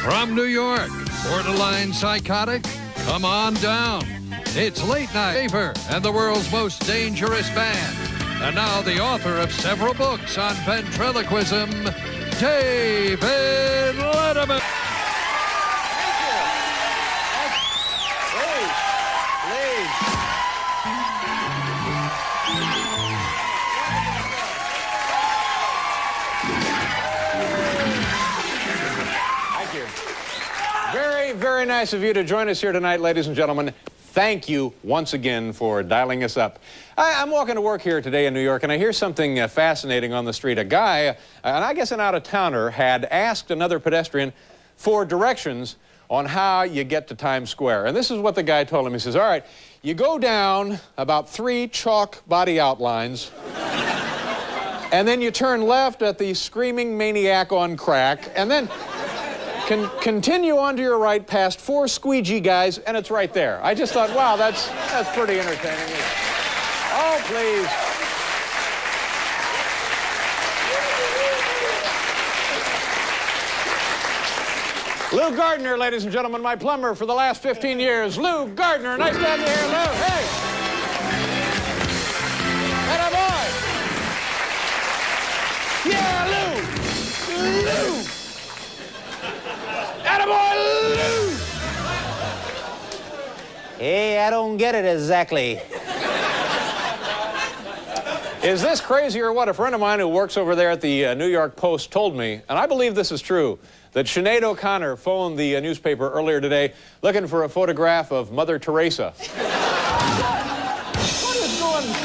From New York, borderline psychotic, come on down. It's Late Night Fever and the world's most dangerous band. And now the author of several books on ventriloquism, David Letterman. Very, very nice of you to join us here tonight, ladies and gentlemen. Thank you once again for dialing us up. I'm walking to work here today in New York, and I hear something fascinating on the street. A guy, and I guess an out-of-towner, had asked another pedestrian for directions on how you get to Times Square. And this is what the guy told him. He says, all right, you go down about 3 chalk body outlines, and then you turn left at the Screaming Maniac on Crack, and then continue on to your right past 4 squeegee guys, and it's right there. I just thought, wow, that's pretty entertaining. Oh, please. Lou Gardner, ladies and gentlemen, my plumber for the last 15 years. Lou Gardner, nice to have you here, Lou. Hey. Atta boy. Yeah, Lou. Lou. Attaboy, Lou! Hey, I don't get it exactly. Is this crazy or what? A friend of mine who works over there at the New York Post told me, and I believe this is true, that Sinead O'Connor phoned the newspaper earlier today looking for a photograph of Mother Teresa. What is going on?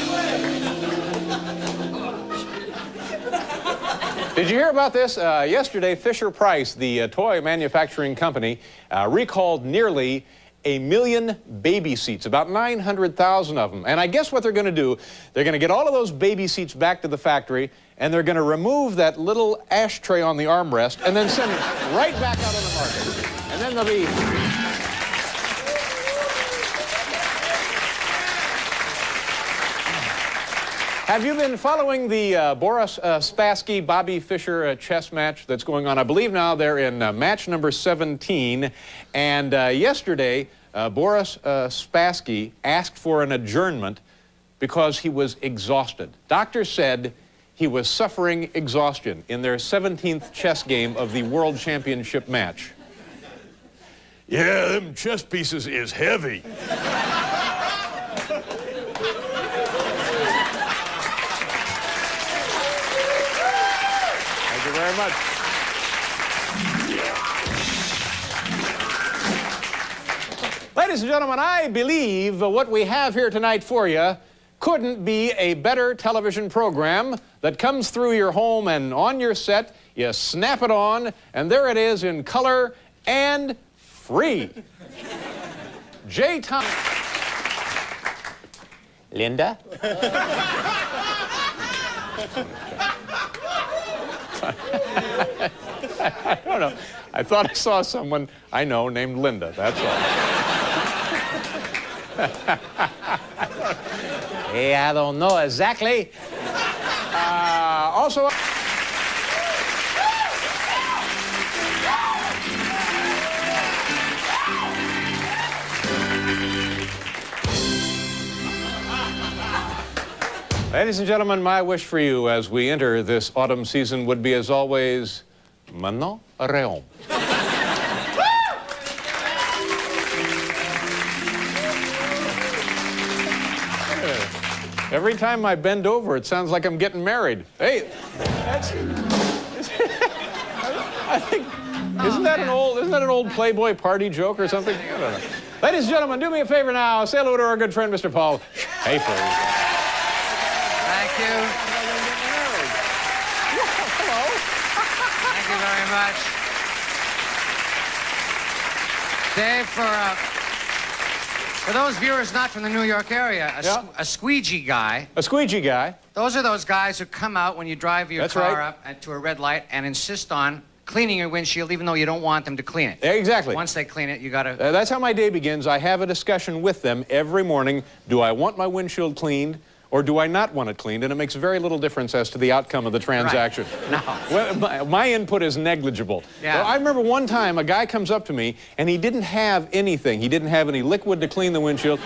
Did you hear about this? Yesterday, Fisher-Price, the toy manufacturing company, recalled nearly 1 million baby seats, about 900,000 of them. And I guess what they're going to do, they're going to get all of those baby seats back to the factory, and they're going to remove that little ashtray on the armrest and then send it right back out on the market. And then they'll be... Have you been following the Boris Spassky-Bobby Fischer chess match that's going on? I believe now they're in match number 17. And yesterday, Boris Spassky asked for an adjournment because he was exhausted. Doctors said he was suffering exhaustion in their 17th chess game of the World Championship match. Yeah, them chess pieces is heavy. Thank you very much. Ladies and gentlemen, I believe what we have here tonight for you couldn't be a better television program that comes through your home and on your set, you snap it on, and there it is in color and free. J. Tom. Linda? I don't know. I thought I saw someone I know named Linda, that's all. Hey, I don't know exactly. Also... Ladies and gentlemen, my wish for you as we enter this autumn season would be, as always, Manon Réon. Every time I bend over, it sounds like I'm getting married. Hey, that's... I think... Isn't that an old Playboy party joke or something? I don't know. Ladies and gentlemen, do me a favor now. Say hello to our good friend, Mr. Paul Schaefer. Thank you. Hello. Thank you very much. Dave, for those viewers not from the New York area, a squeegee guy. A squeegee guy. Those are those guys who come out when you drive your That's car right. up to a red light and insist on cleaning your windshield even though you don't want them to clean it. Exactly. Once they clean it, you got to... That's how my day begins. I have a discussion with them every morning. Do I want my windshield cleaned? Or do I not want it cleaned? And it makes very little difference as to the outcome of the transaction. Right. No. Well, my input is negligible. Yeah. Well, I remember one time a guy comes up to me and he didn't have anything. He didn't have any liquid to clean the windshield,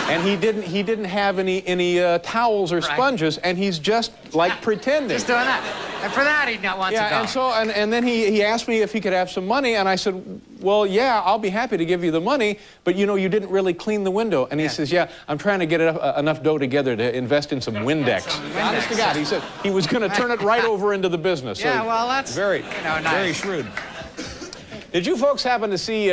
and he didn't have any towels or sponges, and he's just like pretending. Just doing that. And for that, he'd not want to go. And so, and then he asked me if he could have some money, and I said, well, yeah, I'll be happy to give you the money, but you know, you didn't really clean the window. And he says, yeah, I'm trying to get enough dough together to invest in some Windex. Honest to God, he said he was going to turn it right over into the business. Yeah, so well, that's very, nice. very shrewd. Did you folks happen to see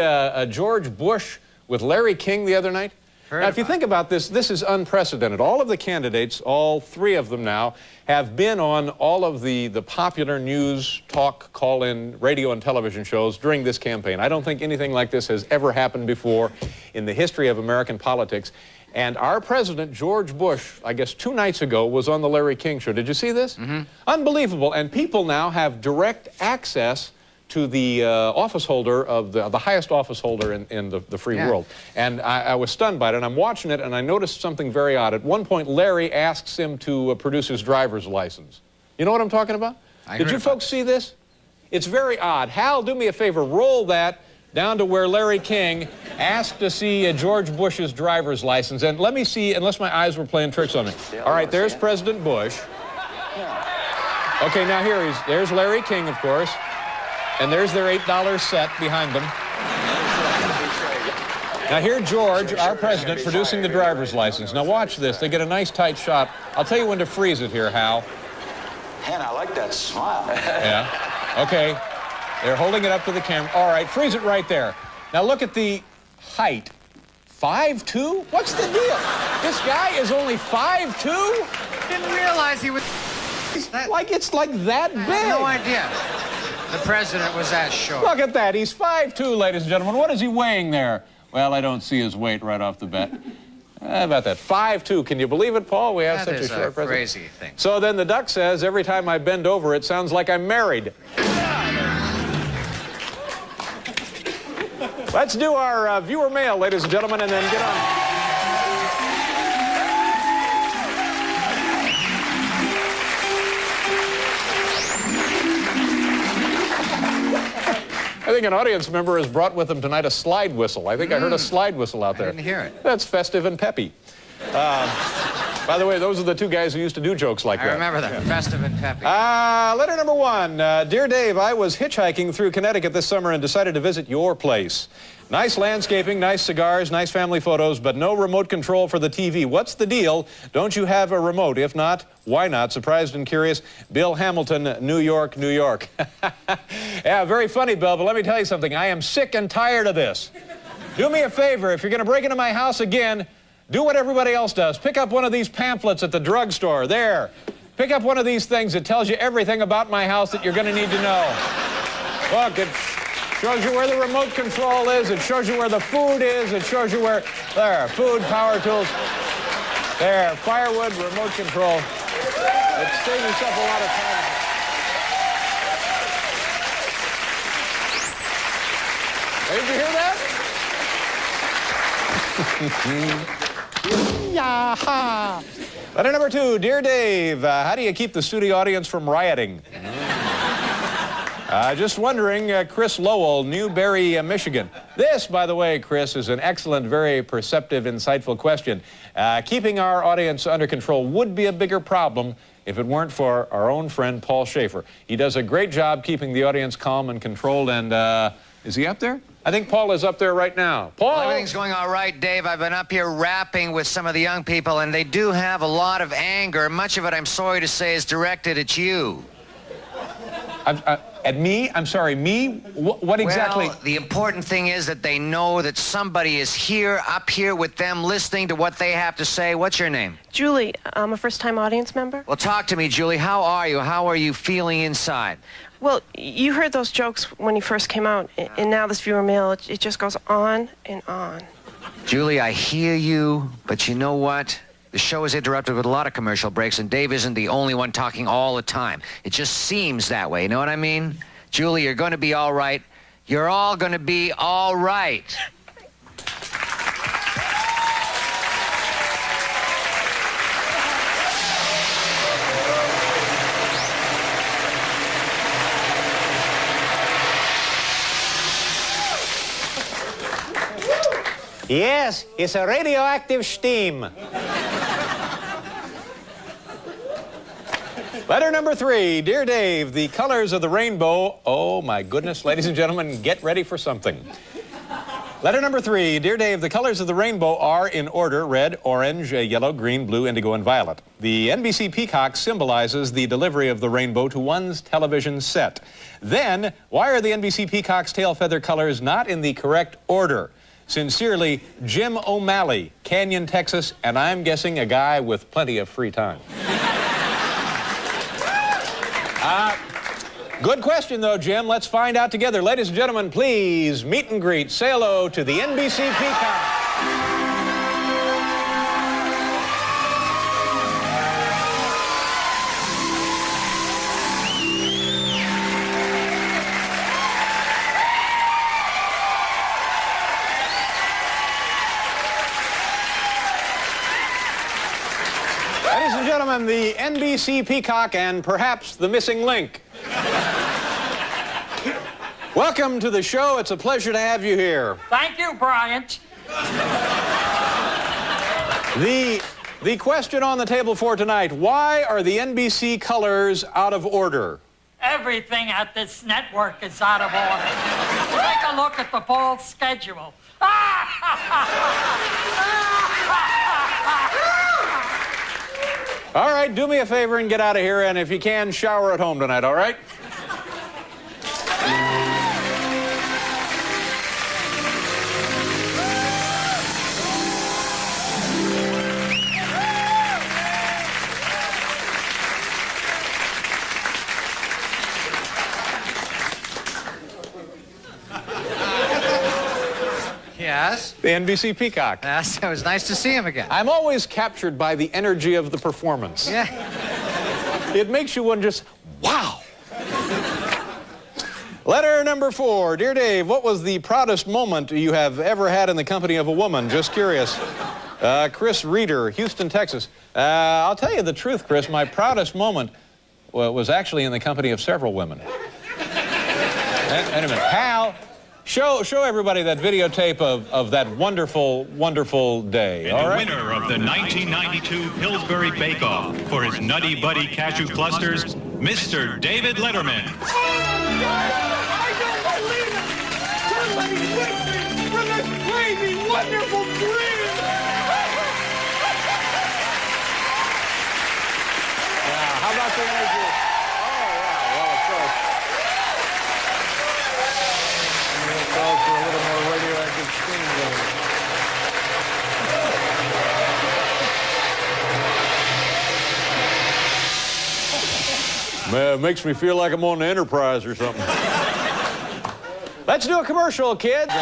George Bush with Larry King the other night? Now, if you think about this, this is unprecedented. All of the candidates, all three of them now, have been on all of the popular news, talk, call-in, radio and television shows during this campaign. I don't think anything like this has ever happened before in the history of American politics. And our president, George Bush, I guess 2 nights ago, was on the Larry King show. Did you see this? Mm-hmm. Unbelievable. And people now have direct access to the office holder of the highest office holder in the free world. And I was stunned by it, and I'm watching it, and I noticed something very odd. At one point, Larry asks him to produce his driver's license. You know what I'm talking about? Did you folks see this? It's very odd. Hal, do me a favor, roll that down to where Larry King asked to see George Bush's driver's license. And let me see, unless my eyes were playing tricks on me. All right, there's President Bush. Okay, now there's Larry King, of course. And there's their $8 set behind them. Now here George, our president, producing the driver's license. Now watch this. They get a nice tight shot. I'll tell you when to freeze it here, Hal. Man, I like that smile. Yeah. Okay. They're holding it up to the camera. All right, freeze it right there. Now look at the height. 5'2"? What's the deal? This guy is only 5'2"? Didn't realize he was... It's like that big. I had no idea the president was that short. Look at that. He's 5'2", ladies and gentlemen. What is he weighing there? Well, I don't see his weight right off the bat. How about that? 5'2". Can you believe it, Paul? We have such a short president. That is a crazy thing. So then the duck says, every time I bend over, it sounds like I'm married. Let's do our viewer mail, ladies and gentlemen, and then get on. I think an audience member has brought with them tonight a slide whistle. I think I heard a slide whistle out there. I didn't hear it. That's festive and peppy. By the way, those are the two guys who used to do jokes like that. I remember that. Yeah. Festive and peppy. Letter number 1. Dear Dave, I was hitchhiking through Connecticut this summer and decided to visit your place. Nice landscaping, nice cigars, nice family photos, but no remote control for the TV. What's the deal? Don't you have a remote? If not, why not? Surprised and curious, Bill Hamilton, New York, New York. Yeah, very funny, Bill, but let me tell you something. I am sick and tired of this. Do me a favor. If you're going to break into my house again, do what everybody else does. Pick up one of these pamphlets at the drugstore. There. Pick up one of these things that tells you everything about my house that you're going to need to know. Look, it shows you where the remote control is. It shows you where the food is. It shows you where... There, food, power tools. There, firewood, remote control. It saves yourself a lot of time. Did you hear that? Yeah. Letter number 2, Dear Dave, how do you keep the studio audience from rioting? Just wondering, Chris Lowell, Newberry, Michigan. This, by the way, Chris, is an excellent, very perceptive, insightful question. Keeping our audience under control would be a bigger problem if it weren't for our own friend, Paul Schaefer. He does a great job keeping the audience calm and controlled, and is he up there? I think Paul is up there right now. Paul? Well, everything's going all right, Dave. I've been up here rapping with some of the young people, and they do have a lot of anger. Much of it, I'm sorry to say, is directed at you. At me? I'm sorry, me? What exactly? Well, the important thing is that they know that somebody is here, up here with them, listening to what they have to say. What's your name? Julie. I'm a first-time audience member. Well, talk to me, Julie. How are you? How are you feeling inside? Well, you heard those jokes when you first came out, and now this viewer mail, it just goes on and on. Julie, I hear you, but you know what? The show is interrupted with a lot of commercial breaks, and Dave isn't the only one talking all the time. It just seems that way, you know what I mean? Julie, you're going to be all right. You're all going to be all right. Yes, it's a radioactive steam. Letter number 3. Dear Dave, the colors of the rainbow. Oh, my goodness, ladies and gentlemen, get ready for something. Letter number 3. Dear Dave, the colors of the rainbow are in order: red, orange, yellow, green, blue, indigo, and violet. The NBC peacock symbolizes the delivery of the rainbow to one's television set. Then, why are the NBC peacock's tail feather colors not in the correct order? Sincerely, Jim O'Malley, Canyon, Texas, and I'm guessing a guy with plenty of free time. Good question, though, Jim. Let's find out together. Ladies and gentlemen, please meet and greet. Say hello to the NBC peacock. Ladies and gentlemen, the NBC peacock and perhaps the missing link. Welcome to the show. It's a pleasure to have you here. Thank you, Bryant. The question on the table for tonight: why are the NBC colors out of order? Everything at this network is out of order. Take a look at the fall schedule. All right, do me a favor and get out of here, and if you can, shower at home tonight, all right? Yes? The NBC peacock. Yes, it was nice to see him again. I'm always captured by the energy of the performance. Yeah. It makes you one just, wow. Letter number 4. Dear Dave, what was the proudest moment you have ever had in the company of a woman? Just curious. Chris Reeder, Houston, Texas. I'll tell you the truth, Chris. My proudest moment was actually in the company of several women. Wait a minute. Hal, show everybody that videotape of that wonderful, wonderful day. And all the right? winner of the 1992 Pillsbury Bake Off for his Nutty Buddy cashew clusters, Mr. David Letterman. I don't believe it! Somebody's with me for this crazy, wonderful dream! How about the energy? Oh, yeah, well, of course. It calls for a little more radioactive steam going. Man, it makes me feel like I'm on the Enterprise or something. Let's do a commercial, kids.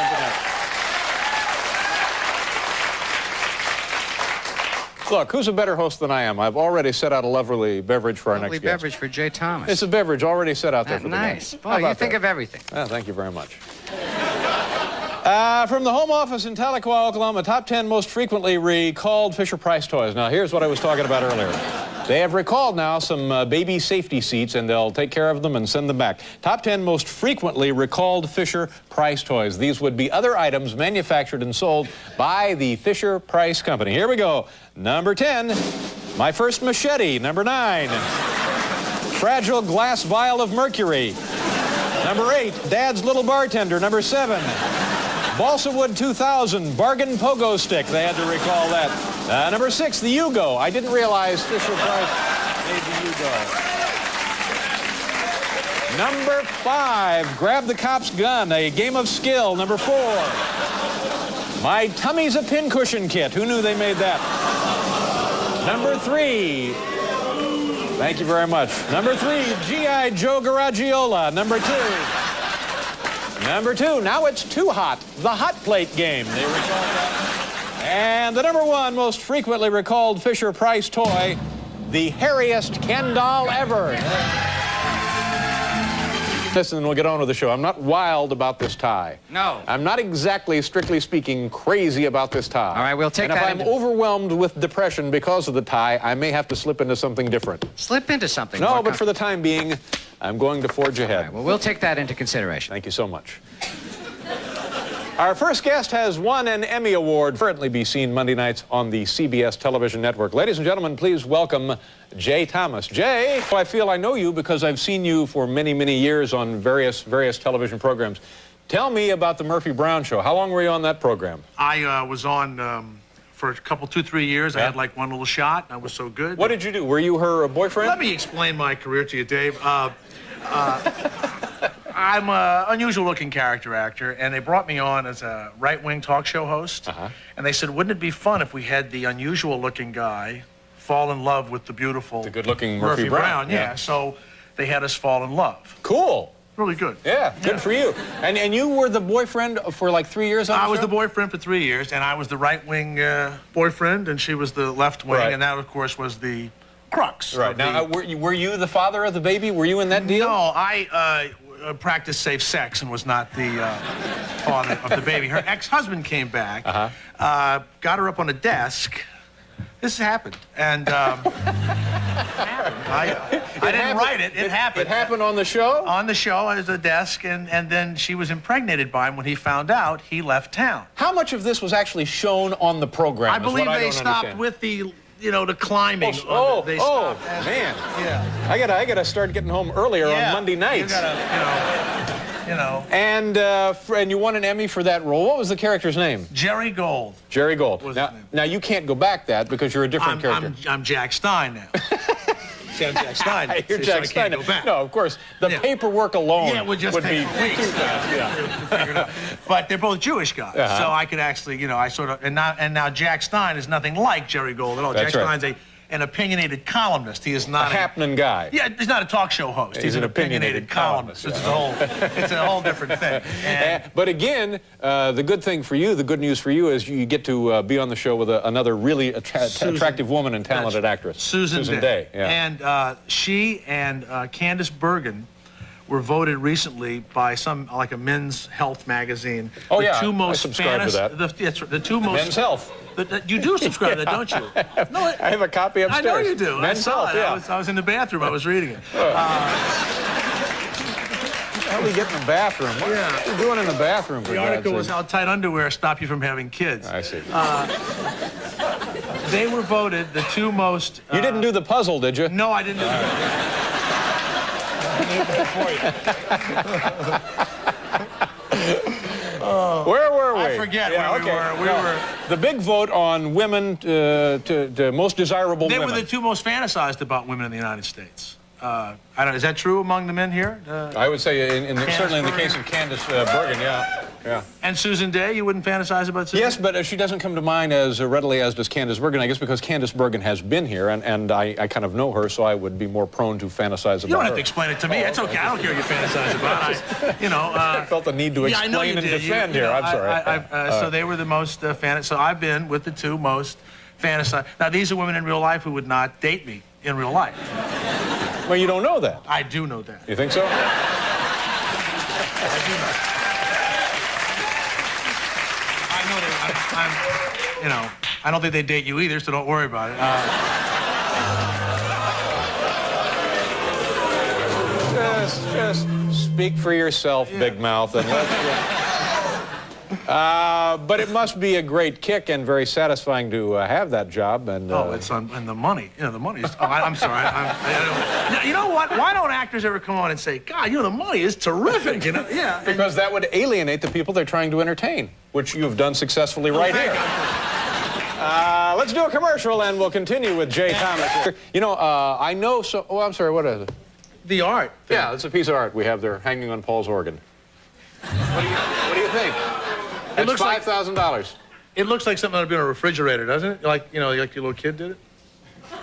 Look, who's a better host than I am? I've already set out a lovely beverage for our next guest. Lovely beverage for Jay Thomas. It's a beverage already set out there for the Nice. guest. Boy, you think of everything. Thank you very much. From the home office in Tahlequah, Oklahoma, top 10 most frequently recalled Fisher-Price toys. Now, here's what I was talking about earlier. They have recalled now some baby safety seats, and they'll take care of them and send them back. Top 10 most frequently recalled Fisher-Price toys. These would be other items manufactured and sold by the Fisher-Price Company. Here we go. Number 10, my first machete. Number 9, fragile glass vial of mercury. Number 8, Dad's little bartender. Number 7, Balsa Wood 2000 bargain pogo stick. They had to recall that. Number 6, the Yugo. I didn't realize Fisher-Price made the Yugo. Number 5, grab the cop's gun, a game of skill. Number 4, my tummy's a pincushion kit. Who knew they made that? Number 3, thank you very much. Number 3, G.I. Joe Garagiola. Number 2, now it's too hot. The hot plate game. They recall that. And the number 1 most frequently recalled Fisher-Price toy, the hairiest Ken doll ever. Listen, we'll get on with the show. I'm not wild about this tie. No. I'm not exactly, strictly speaking, crazy about this tie. All right, we'll take that. And if I'm overwhelmed with depression because of the tie, I may have to slip into something different. Slip into something. No, but for the time being, I'm going to forge ahead. All right, well, we'll take that into consideration. Thank you so much. Our first guest has won an Emmy Award, currently be seen Monday nights on the CBS television network. Ladies and gentlemen, please welcome Jay Thomas. Jay, I feel I know you because I've seen you for many, many years on various television programs. Tell me about the Murphy Brown Show. How long were you on that program? I was on for a couple, 2-3 years. Yeah. I had like one little shot. I was so good. What did you do? Were you her boyfriend? Let me explain my career to you, Dave. I'm an unusual-looking character actor, and they brought me on as a right-wing talk show host. And they said, wouldn't it be fun if we had the unusual-looking guy fall in love with the beautiful... The good-looking Murphy Brown. Yeah, so they had us fall in love. Cool. Really good. Yeah, good for you. And you were the boyfriend for like 3 years on the show? I was the boyfriend for 3 years, and I was the right-wing boyfriend, and she was the left-wing, and that, of course, was the crux. Right. Now, were you the father of the baby? Were you in that deal? No, I practiced safe sex and was not the father of the baby. Her ex-husband came back, got her up on a desk. This happened, and I didn't write it. It happened. It happened on the show? On the show, at the desk, and then she was impregnated by him. When he found out, he left town. How much of this was actually shown on the program? I believe they stopped with the... You know, the climbing. Man. Yeah. I gotta start getting home earlier on Monday nights. You gotta, And you won an Emmy for that role. What was the character's name? Jerry Gold. Jerry Gold. Now you can't go back that because you're a different character. I'm Jack Stein now. See, I'm Jack Stein. You're Jack Stein. No, of course. The paperwork alone would be weeks. But they're both Jewish guys, so I could actually, I sort of, and now Jack Stein is nothing like Jerry Gold at all. That's Jack Stein's an opinionated columnist. He is not a happening guy. Yeah, he's not a talk show host. He's an opinionated columnist. It's a whole different thing. But again, the good thing for you, the good news for you, is you get to be on the show with another really attractive woman and talented actress, Susan Day. Yeah. And she and Candice Bergen were voted recently by like a men's health magazine. Oh, the two most I subscribe to that. The two most... Men's Health. You do subscribe to that, don't you? No, I have a copy upstairs. I know you do. Men's Health, I was in the bathroom. I was reading it. How do we get in the bathroom? What are you doing in the bathroom? The article was how tight underwear stop you from having kids. I see. They were voted the two most... You didn't do the puzzle, did you? No, I didn't do the puzzle. Where were we? I forget where we were. We were the big vote on women to most desirable women. They were the two most fantasized about women in the United States. I don't know, is that true among the men here? I would say certainly in the case of Candice Bergen, yeah. And Susan Day, you wouldn't fantasize about Susan? Yes, but she doesn't come to mind as readily as does Candice Bergen, I guess because Candice Bergen has been here, and I kind of know her, so I would be more prone to fantasize about her. You don't have to explain it to me. It's okay. I don't care what you fantasize about. I felt the need to explain and defend here. I'm sorry. So they were the most so I've been with the two most fantasized. Now, these are women in real life who would not date me in real life. Well, you don't know that. I do know that. You think so? I do know. I don't think they date you either, so don't worry about it. Just speak for yourself, Big Mouth, and let's. But it must be a great kick and very satisfying to have that job. And it's and the money. The money is. I'm sorry. You know what? Why don't actors ever come on and say, God, the money is terrific. Yeah. Because that would alienate the people they're trying to entertain, which you've done successfully right here. Let's do a commercial and we'll continue with Jay Thomas. I know so. Oh, I'm sorry. What is it? The art. Yeah, it's a piece of art we have there hanging on Paul's organ. What do you think? It's $5,000. It looks like something that would be in a refrigerator, doesn't it? Like your little kid did it?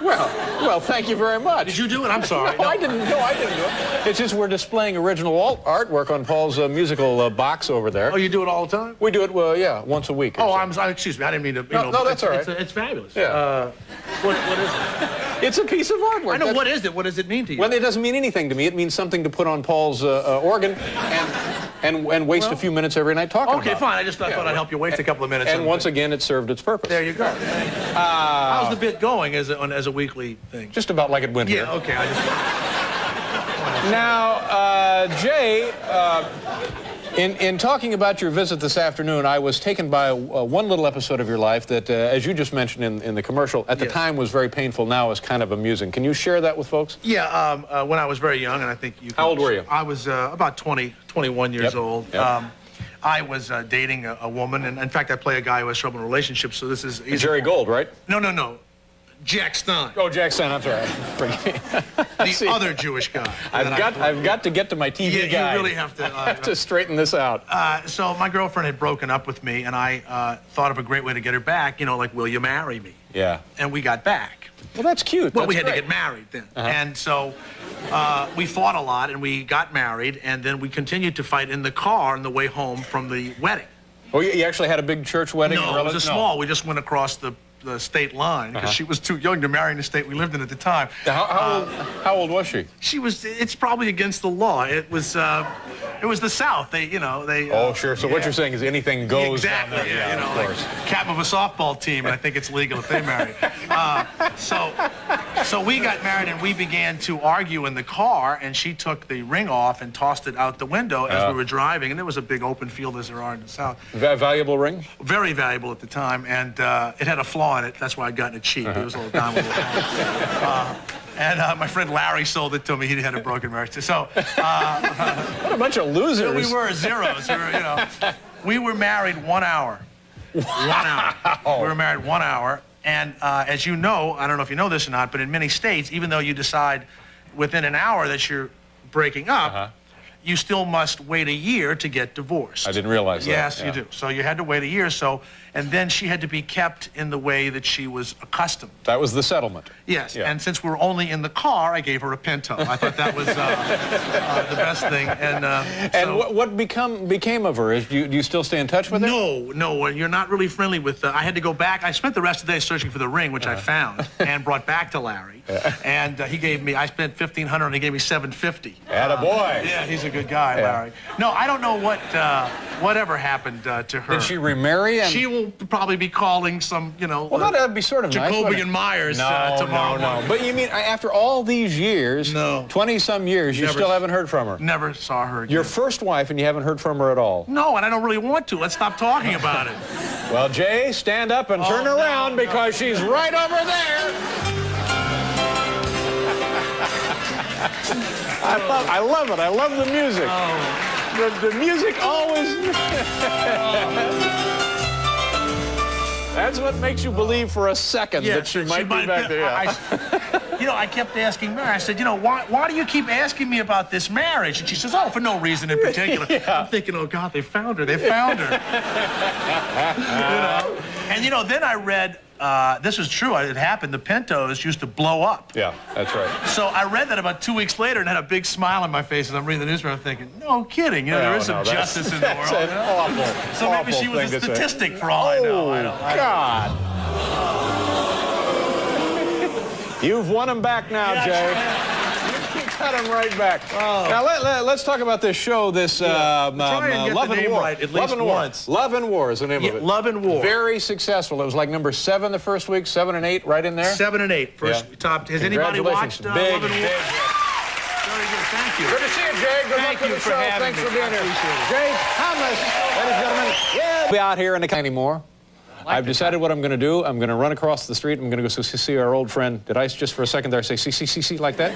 Well, thank you very much. Did you do it? I'm sorry. No, I didn't do it. It's just we're displaying original artwork on Paul's musical box over there. Oh, you do it all the time? We do it, once a week. Oh, excuse me. I didn't mean to, No, that's all right. It's fabulous. Yeah. What is it? It's a piece of artwork. I know. What is it? What does it mean to you? Well, it doesn't mean anything to me. It means something to put on Paul's organ and waste a few minutes every night talking about. Okay, fine. I just thought I'd help you waste a couple of minutes. And once again, it served its purpose. There you go. How's the bit going as a weekly thing? Just about like it went here. Yeah, okay. Now, Jay, in talking about your visit this afternoon, I was taken by one little episode of your life that, as you just mentioned in the commercial, at the time was very painful, now is kind of amusing. Can you share that with folks? Yeah, when I was very young, and I think you... How old were you? I was about 21 years old. Yep. I was dating a woman, and in fact, I play a guy who has trouble in relationships, so this is... Jerry Gold, right? No. Jack Stein. Oh, Jack Stein, I'm sorry. The other Jewish guy. I've got to get to my TV guy. You really have to... I have to straighten this out. So my girlfriend had broken up with me, and I thought of a great way to get her back, you know, like, will you marry me? Yeah. And we got back. Well, that's cute. Well, that's we had great. to get married then. And so we fought a lot, and we got married, and then we continued to fight in the car on the way home from the wedding. Oh, you actually had a big church wedding? No, it was a small. We just went across the state line because she was too young to marry in the state we lived in at the time. How old was she? She was. It's probably against the law. It was the South. They. Oh, sure. So what you're saying is anything goes. Exactly. Down there. Yeah, of like course. captain of a softball team, and I think it's legal if they marry. So we got married, and we began to argue in the car, and she took the ring off and tossed it out the window as we were driving, and there was a big open field as there are in the South. Valuable ring? Very valuable at the time, and it had a flaw in it. That's why I'd gotten it cheap. It was a little diamond. And my friend Larry sold it to me. He had a broken marriage. So what a bunch of losers. We were zeros. We were married 1 hour. 1 hour. We were married 1 hour. And as you know, I don't know if you know this or not, but in many states, even though you decide within an hour that you're breaking up, you still must wait a year to get divorced. I didn't realize that. Yes, you do. So you had to wait a year. And then she had to be kept in the way that she was accustomed. That was the settlement. Yes, Yeah. and since we were only in the car, I gave her a Pinto. I thought that was the best thing. And what became of her? Do you still stay in touch with her? No, you're not really friendly with. I had to go back. I spent the rest of the day searching for the ring, which I found and brought back to Larry. And he gave me. I spent $1,500, and he gave me $750. Attaboy. Yeah, he's a good guy, Larry. No, I don't know whatever happened to her. Did she remarry? She will probably be calling some, Well, that'd be sort of Jacoby nice. and Myers No. tomorrow morning. But you mean after all these years, 20-some years, you still haven't heard from her? Never saw her again. Your first wife, and you haven't heard from her at all? No, and I don't really want to. Let's stop talking about it. Well, Jay, stand up and turn around because she's right over there. I love it. I love the music. The music always... That's what makes you believe for a second that she might be back there. I kept asking Mary, I said, why do you keep asking me about this marriage? And she says, oh, for no reason in particular. I'm thinking, oh, God, they found her. They found her. And, then I read, this was true, it happened, the Pintos used to blow up. Yeah, that's right. So I read that about 2 weeks later and had a big smile on my face as I'm reading the newspaper. I'm thinking, no kidding, there is some justice in the world. That's an awful, so maybe she was a statistic for all I know. God. You've won him back now, Jay. You got him right back. Now, let's talk about this show, this Try and get Love the and name War. right at least once. Love and War is the name of it. Love and War. Very successful. It was like number 7 the first week, 7 and 8, right in there? 7 and 8. First we topped. Has anybody watched Love and War? Very good. Thank you. Good to see you, Jay. Good luck with the show. Thanks for being here. Jay Thomas, ladies and gentlemen. Yeah. Be out here in the anymore. I've decided what I'm going to do. I'm going to run across the street. I'm going to go see our old friend. Did I just for a second there say see like that?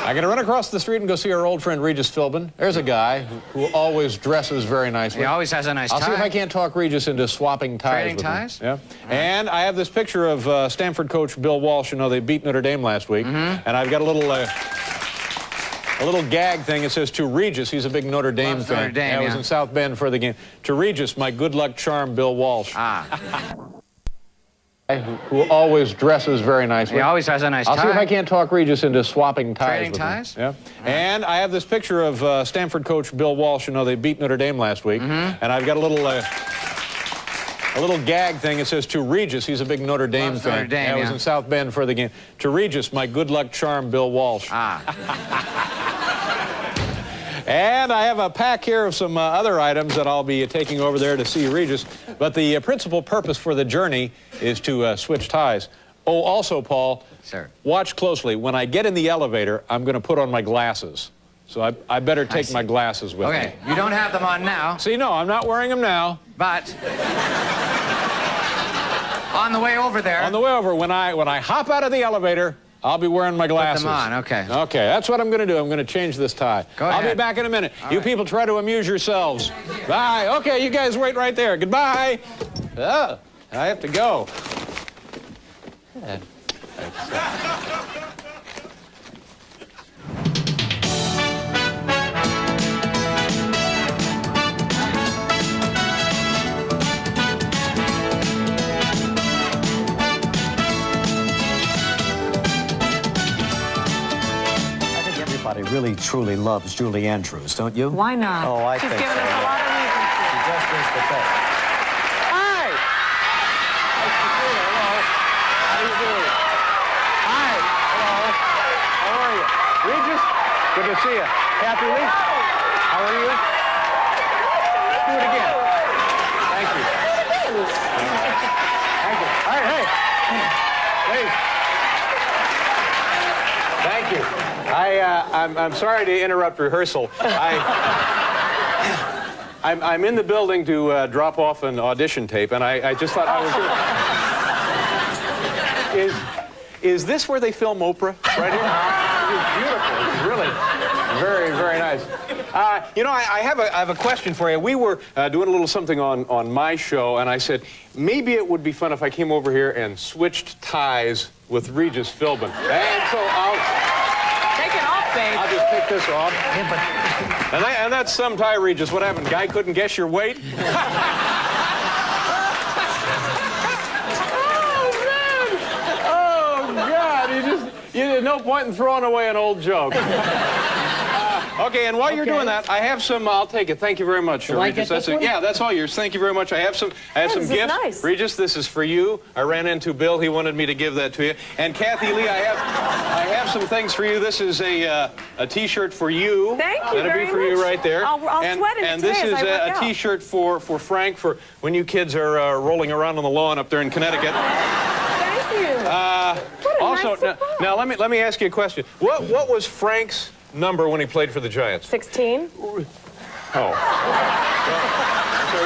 I'm going to run across the street and go see our old friend Regis Philbin. There's a guy who always dresses very nicely. He always has a nice tie. I'll see if I can't talk Regis into swapping ties. Trading with ties? him. Yeah. And I have this picture of Stanford coach Bill Walsh. They beat Notre Dame last week. And I've got a little gag thing. It says, to Regis, he's a big Notre Dame fan. Notre Dame, I was in South Bend for the game. To Regis, my good luck charm, Bill Walsh. Who always dresses very nicely. He always has a nice tie. I'll see if I can't talk Regis into swapping ties. Trading with ties? him. Yeah. And I have this picture of Stanford coach Bill Walsh. They beat Notre Dame last week. And I've got a a little gag thing. It says, to Regis, he's a big Notre Dame Loves fan. Notre Dame, I was yeah. in South Bend for the game. To Regis, my good luck charm, Bill Walsh. And I have a pack here of some other items that I'll be taking over there to see Regis. But the principal purpose for the journey is to switch ties. Oh, also, Paul, sir, watch closely. When I get in the elevator, I'm going to put on my glasses. So I better take my glasses with me. Okay, you don't have them on now. See, no, I'm not wearing them now. But on the way over there. On the way over, when I hop out of the elevator, I'll be wearing my glasses. Put them on, okay. Okay, that's what I'm going to do. I'm going to change this tie. I'll be back in a minute. You people try to amuse yourselves. Bye. Okay, you guys wait right there. Goodbye. Oh, I have to go. Everybody really, truly loves Julie Andrews, don't you? Why not? Oh, I She's think given so. us a lot of reasons to. She just is the best. Hi! Nice to see you. Hello. How you doing? Hi. Hello. How are you? Regis? Good to see you. Kathy Lee? How are you? Do it again. Thank you. Thank you. All right, hey. Please. Thank you. I'm sorry to interrupt rehearsal. I'm in the building to drop off an audition tape, and I just thought I was here. Is this where they film Oprah? Right here? It's beautiful. It's really very, very nice. You know, I have a question for you. We were doing a little something on my show, and I said, maybe it would be fun if I came over here and switched ties with Regis Philbin. And so I'll just take this off. And that's some tie, Regis. What happened? Guy couldn't guess your weight? Oh, man! Oh, God! There's no point in throwing away an old joke. Okay, and while you're doing that, I have some. I'll take it. Thank you very much, Regis. Yeah, that's all yours. Thank you very much. I have some gifts. Nice. Regis, this is for you. I ran into Bill. He wanted me to give that to you. And Kathy Lee, I have some things for you. This is a T-shirt for you. Thank you That'll very be for much. you right there. I'll sweat in it and today this is as I work a out. T-shirt for Frank for when you kids are rolling around on the lawn up there in Connecticut. Thank you. Also, now let me ask you a question. What was Frank's number when he played for the Giants? 16. Oh. Well, so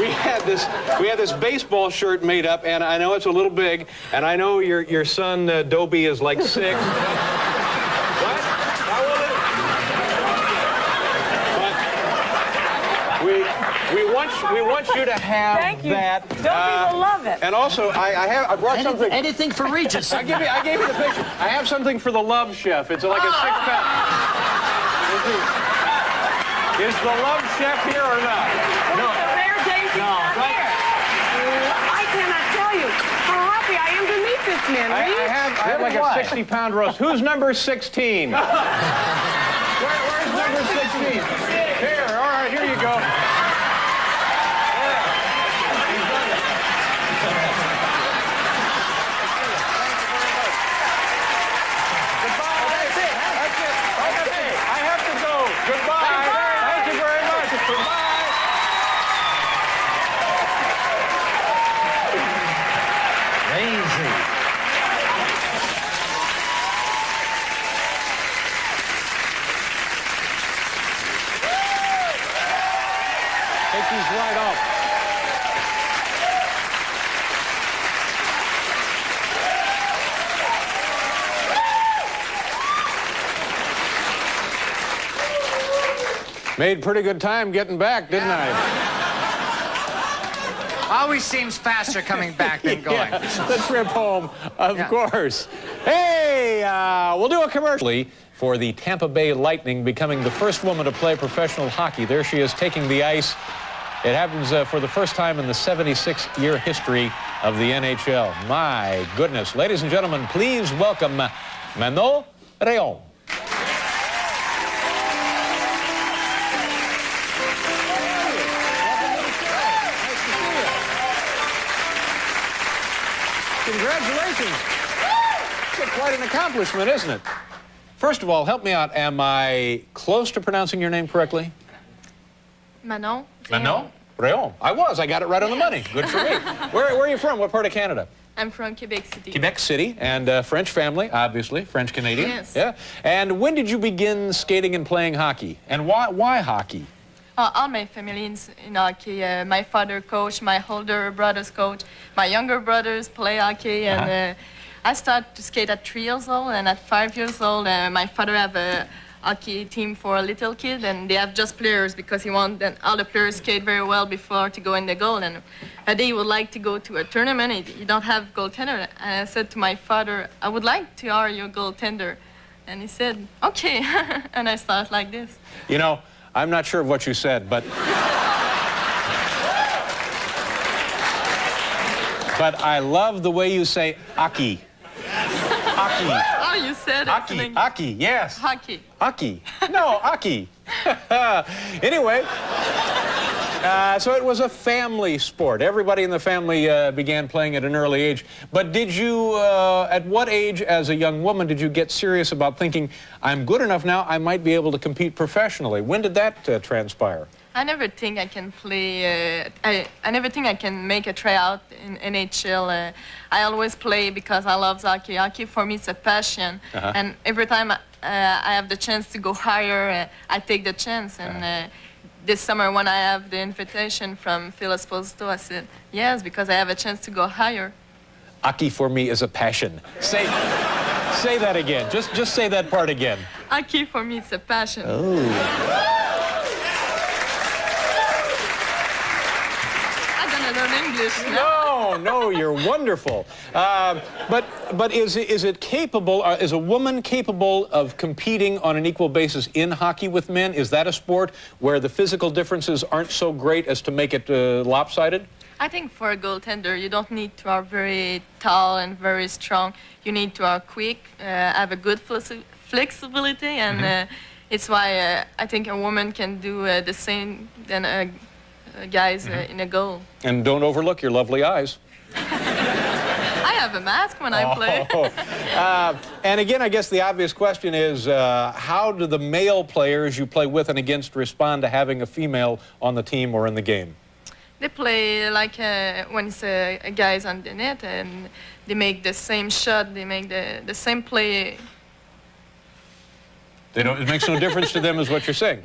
we had this baseball shirt made up, and I know it's a little big, and I know your son Dobie is like 6. What? How old is it? But we want you to have that. Dobie will love it. And also, I brought something. Anything for Regis. I gave you the picture. I have something for the Love Chef. It's like a 6-pack. Is the Love Chef here or not? No. The rare days he's not here. I cannot tell you how happy I am to meet this man. I have like a 60-pound roast. Who's number 16? Where's number 16? Here, all right, here you go. Take these right off. Made pretty good time getting back, didn't I? Always seems faster coming back than going. Yeah, the trip home, of course. Hey, we'll do a commercial for the Tampa Bay Lightning becoming the first woman to play professional hockey. There she is taking the ice. It happens for the first time in the 76-year history of the NHL. My goodness. Ladies and gentlemen, please welcome Manon Rhéaume. Congratulations. It's quite an accomplishment, isn't it? First of all, help me out. Am I close to pronouncing your name correctly? Manon. Manon? Réon. I got it right on the money. Good for me. Where are you from? What part of Canada? I'm from Quebec City. Quebec City, and French family, obviously, French-Canadian. Yes. Yeah. And when did you begin skating and playing hockey? And why hockey? All my family in hockey. My father coach, my older brothers coach, my younger brothers play hockey, and I started to skate at 3 years old, and at 5 years old, my father have a hockey team for a little kid, and they have just players because he wants all the players skate very well before to go in the goal. And a day he would like to go to a tournament. He don't have goaltender. And I said to my father, I would like to hire your goaltender. And he said, okay. And I started like this. You know, I'm not sure of what you said, but I love the way you say hockey. Hockey. Oh, you said it. Hockey. Hockey, yes. Hockey. Hockey. No, hockey. Anyway, so it was a family sport. Everybody in the family began playing at an early age. But did you, at what age as a young woman did you get serious about thinking, I'm good enough now, I might be able to compete professionally? When did that transpire? I never think I can play, I never think I can make a tryout in NHL. I always play because I love hockey. Hockey for me is a passion. And every time I have the chance to go higher, I take the chance. And this summer when I have the invitation from Phil Esposito, I said, yes, because I have a chance to go higher. Hockey for me is a passion. Say that again. Just say that part again. Hockey for me is a passion. Oh. Learn English. No, you're wonderful. But is it capable? Is a woman capable of competing on an equal basis in hockey with men? Is that a sport where the physical differences aren't so great as to make it lopsided? I think for a goaltender, you don't need to be very tall and very strong. You need to be quick, have a good flexibility, and it's why I think a woman can do the same than guys in a goal. And don't overlook your lovely eyes. I have a mask when I play. And again, I guess the obvious question is, how do the male players you play with and against respond to having a female on the team or in the game? They play like when it's guys on the net, and they make the same shot, they make the same play. It makes no difference to them is what you're saying.